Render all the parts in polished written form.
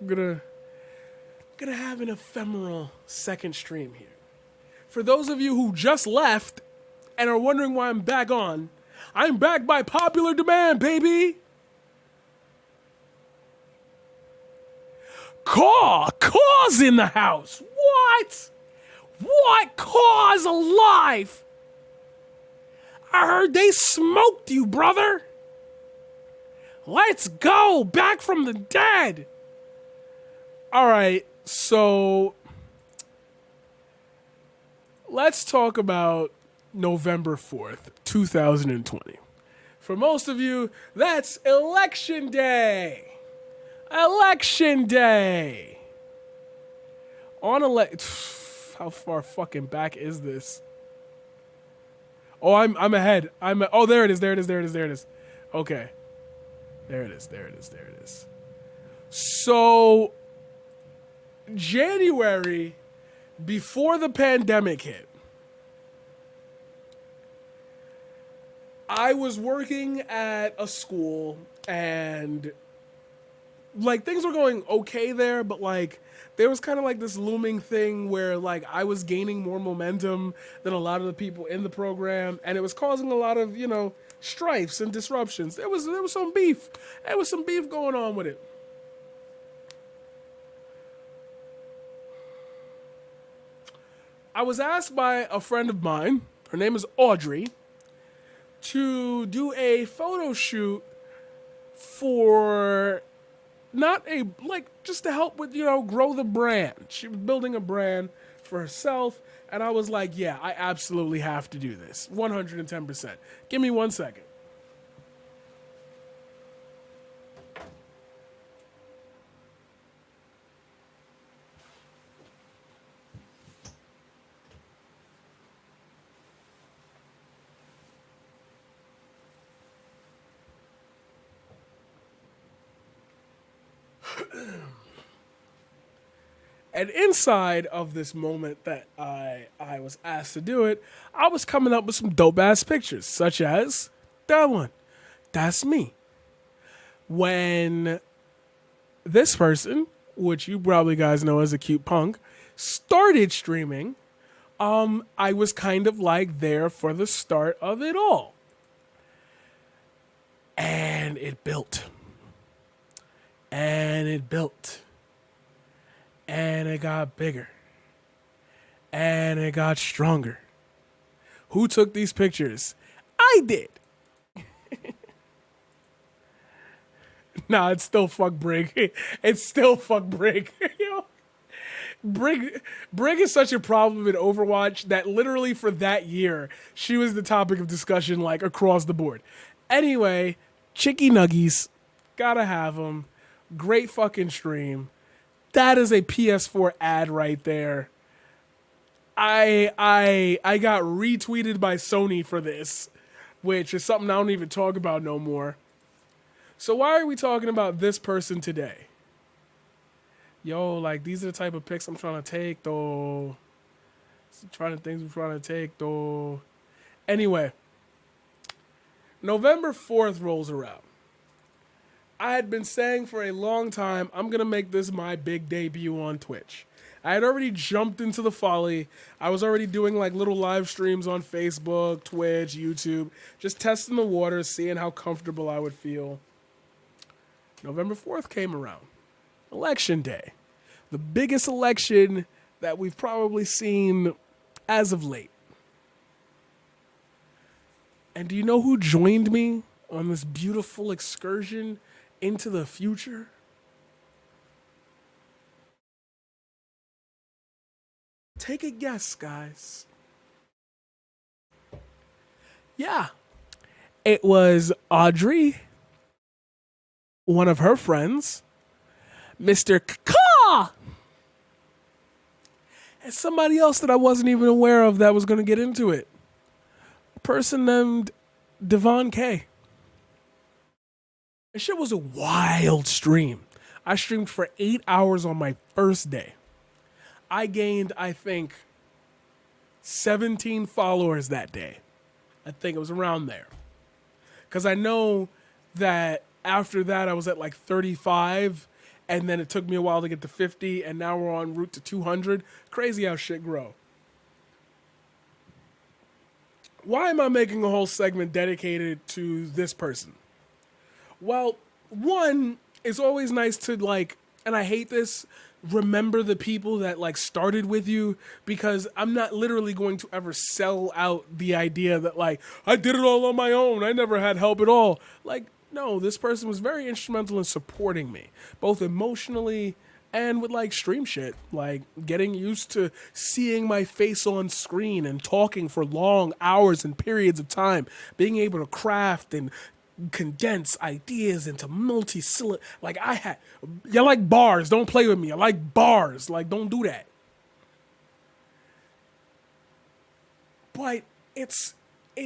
I'm gonna have an ephemeral second stream here. For those of you who just left and are wondering why I'm back on, I'm back by popular demand, baby. Cause in the house. What? What? Cause alive? I heard they smoked you, brother. Let's go. Back from the dead. All right, so let's talk about November 4th, 2020. For most of you, that's Election Day. Election Day. How far fucking back is this? Oh, I'm ahead. Oh, there it is. Okay. There it is. So January, before the pandemic hit, I was working at a school and like things were going okay there, but like there was kind of like this looming thing where like I was gaining more momentum than a lot of the people in the program, and it was causing a lot of, strifes and disruptions. There was some beef. There was some beef going on with it. I was asked by a friend of mine, her name is Audrey, to do a photo shoot for just to help with, grow the brand. She was building a brand for herself, and I was like, yeah, I absolutely have to do this. 110%. Give me 1 second. And inside of this moment that I was asked to do it, I was coming up with some dope ass pictures, such as that one. That's me. When this person, which you probably guys know as a cute punk, started streaming, I was kind of like there for the start of it all. And it built. And it built. And it got bigger. And it got stronger. Who took these pictures? I did. Nah, it's still fuck Brig. It's still fuck Brig. Brig is such a problem in Overwatch that literally for that year, she was the topic of discussion like across the board. Anyway, Chicky Nuggies, gotta have them. Great fucking stream. That is a PS4 ad right there. I got retweeted by Sony for this, which is something I don't even talk about no more. So why are we talking about this person today? Yo, like these are the type of pics I'm trying to take though. Things I'm trying to take though. Anyway, November 4th rolls around. I had been saying for a long time, I'm going to make this my big debut on Twitch. I had already jumped into the folly. I was already doing like little live streams on Facebook, Twitch, YouTube, just testing the waters, seeing how comfortable I would feel. November 4th came around. Election Day. The biggest election that we've probably seen as of late. And do you know who joined me on this beautiful excursion into the future? Take a guess, guys. Yeah. It was Audrey, one of her friends, Mr. Kaka, and somebody else that I wasn't even aware of that was going to get into it. A person named Devon K. And shit was a wild stream. I streamed for 8 hours on my first day. I gained, I think, 17 followers that day. I think it was around there. Because I know that after that I was at like 35, and then it took me a while to get to 50, and now we're on route to 200. Crazy how shit grow. Why am I making a whole segment dedicated to this person? Well, one, it's always nice to like, and I hate this, remember the people that like started with you, because I'm not literally going to ever sell out the idea that like I did it all on my own. I never had help at all. Like, no, this person was very instrumental in supporting me, both emotionally and with like stream shit, like getting used to seeing my face on screen and talking for long hours and periods of time, being able to craft and condense ideas into multi-syllable. Like I had, you like bars? Don't play with me. I like bars. Like don't do that. But it's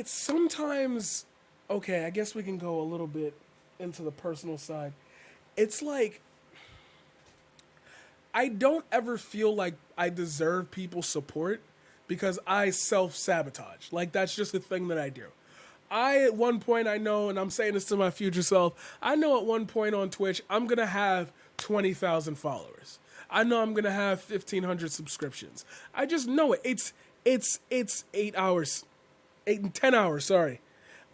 sometimes okay. I guess we can go a little bit into the personal side. It's like I don't ever feel like I deserve people's support because I self sabotage. Like that's just a thing that I do. At one point, I know, and I'm saying this to my future self, I know at one point on Twitch, I'm going to have 20,000 followers. I know I'm going to have 1,500 subscriptions. I just know it. It's 8 hours, 8 and 10 hours, sorry.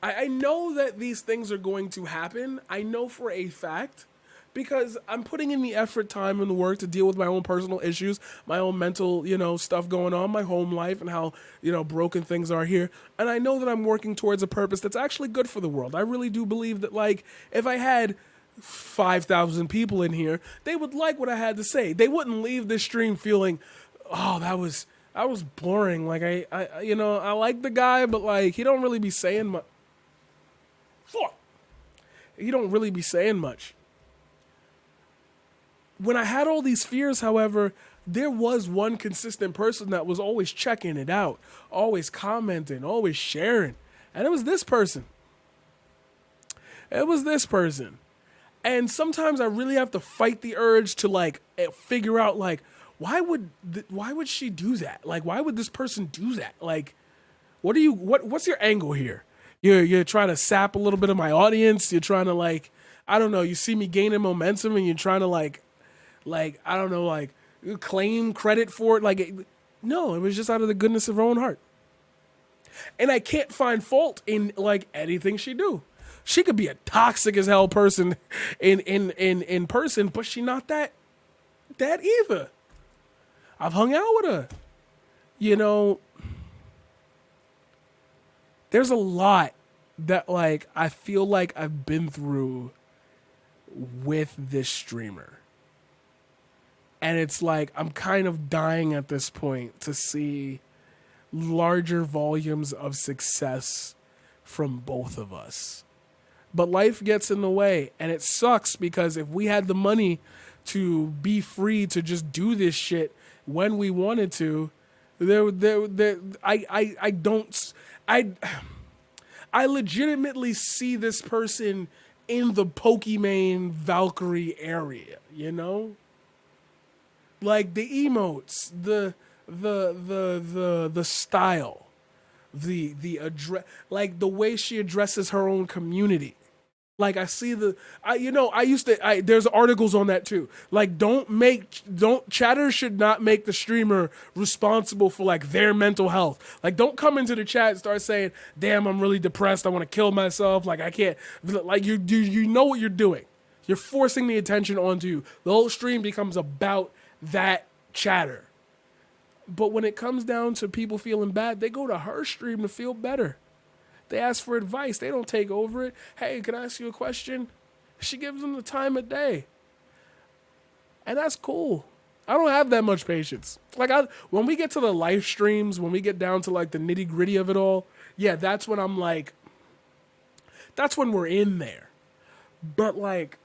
I know that these things are going to happen. I know for a fact because I'm putting in the effort, time, and the work to deal with my own personal issues, my own mental, stuff going on, my home life, and how, broken things are here. And I know that I'm working towards a purpose that's actually good for the world. I really do believe that, like, if I had 5,000 people in here, they would like what I had to say. They wouldn't leave this stream feeling, oh, that was boring. Like, I like the guy, but, like, he don't really be saying much. Fuck. He don't really be saying much. When I had all these fears, however, there was one consistent person that was always checking it out, always commenting, always sharing. And it was this person. It was this person. And sometimes I really have to fight the urge to like figure out like why would she do that? Like why would this person do that? Like what's your angle here? You're trying to sap a little bit of my audience. You're trying to like I don't know, you see me gaining momentum and you're trying to like I don't know, like claim credit for it. No, it was just out of the goodness of her own heart. And I can't find fault in like anything she do. She could be a toxic as hell person in person, but she not that either. I've hung out with her. There's a lot that like I feel like I've been through with this streamer. And it's like I'm kind of dying at this point to see larger volumes of success from both of us. But life gets in the way, and it sucks because if we had the money to be free to just do this shit when we wanted to, I legitimately see this person in the Pokimane Valkyrie area, Like the emotes, the style, the address, like the way she addresses her own community. Like I see there's articles on that too. Like chatters should not make the streamer responsible for like their mental health. Like don't come into the chat and start saying, damn, I'm really depressed. I want to kill myself. Like I can't, like you know what you're doing. You're forcing the attention onto you. The whole stream becomes about that chatter. But when it comes down to people feeling bad, they go to her stream to feel better. They ask for advice. They don't take over it. Hey, can I ask you a question? She gives them the time of day. And that's cool. I don't have that much patience. Like when we get to the live streams, when we get down to like the nitty gritty of it all, yeah, that's when I'm like, that's when we're in there. But like,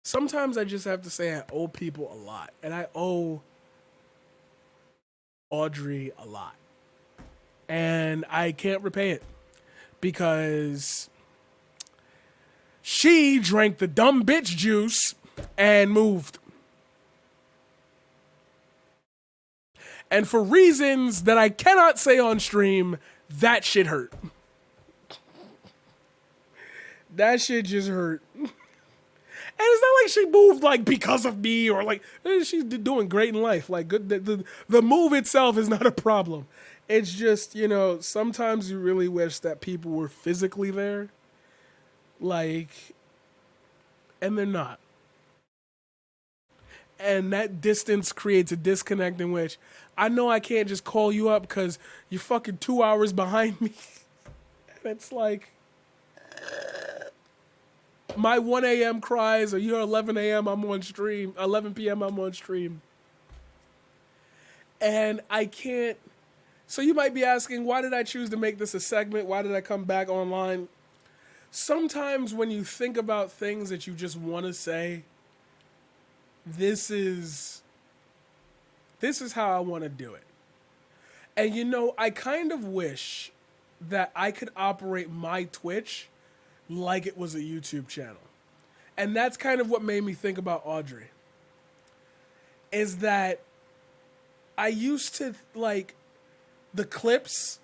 sometimes I just have to say I owe people a lot. And I owe Audrey a lot. And I can't repay it because she drank the dumb bitch juice and moved. And for reasons that I cannot say on stream, that shit hurt. That shit just hurt. And it's not like she moved like because of me or like she's doing great in life. Like good, the move itself is not a problem. It's just sometimes you really wish that people were physically there, like, and they're not. And that distance creates a disconnect in which I know I can't just call you up because you're fucking 2 hours behind me. And it's like my 1 a.m. cries or your 11 a.m. I'm on stream, 11 p.m. I'm on stream. And I can't. So you might be asking, why did I choose to make this a segment? Why did I come back online? Sometimes when you think about things that you just want to say, this is how I want to do it. And I kind of wish that I could operate my Twitch like it was a YouTube channel. And that's kind of what made me think about Audrey. Is that I used to like the clips,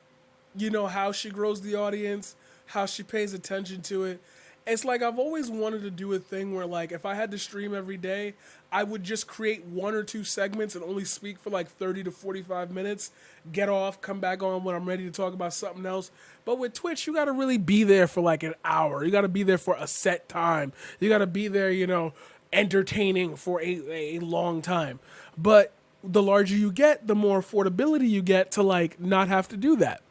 how she grows the audience, how she pays attention to it. It's like I've always wanted to do a thing where, like, if I had to stream every day, I would just create one or two segments and only speak for like 30 to 45 minutes, get off, come back on when I'm ready to talk about something else. But with Twitch, you got to really be there for like an hour. You got to be there for a set time. You got to be there, entertaining for a long time. But the larger you get, the more affordability you get to like not have to do that.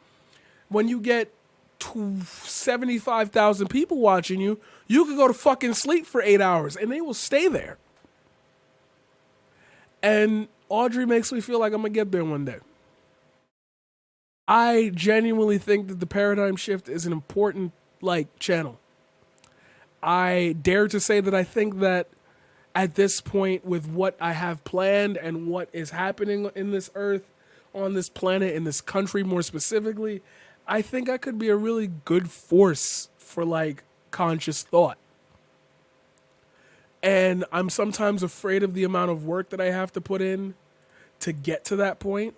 When you get 75,000 people watching you, you could go to fucking sleep for 8 hours and they will stay there. And Audrey makes me feel like I'm gonna get there one day. I genuinely think that the paradigm shift is an important channel. I dare to say that I think that at this point, with what I have planned and what is happening in this earth, on this planet, in this country more specifically, I think I could be a really good force for conscious thought. And I'm sometimes afraid of the amount of work that I have to put in to get to that point.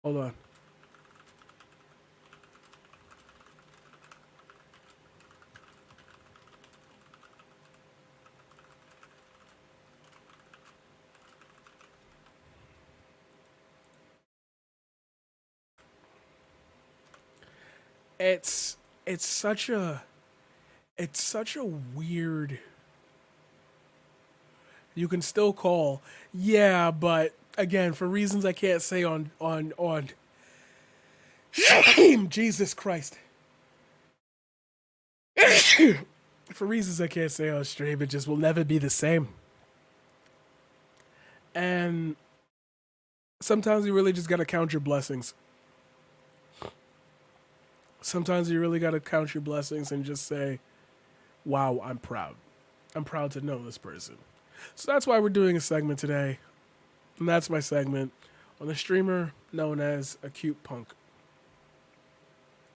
Hold on. It's it's such a it's such a weird. You can still call, yeah, but again, for reasons I can't say on Jesus Christ. For reasons I can't say on stream, it just will never be the same. And sometimes you really just gotta count your blessings. Sometimes you really gotta count your blessings and just say, wow, I'm proud. I'm proud to know this person. So that's why we're doing a segment today. And that's my segment on the streamer known as Acute Punk.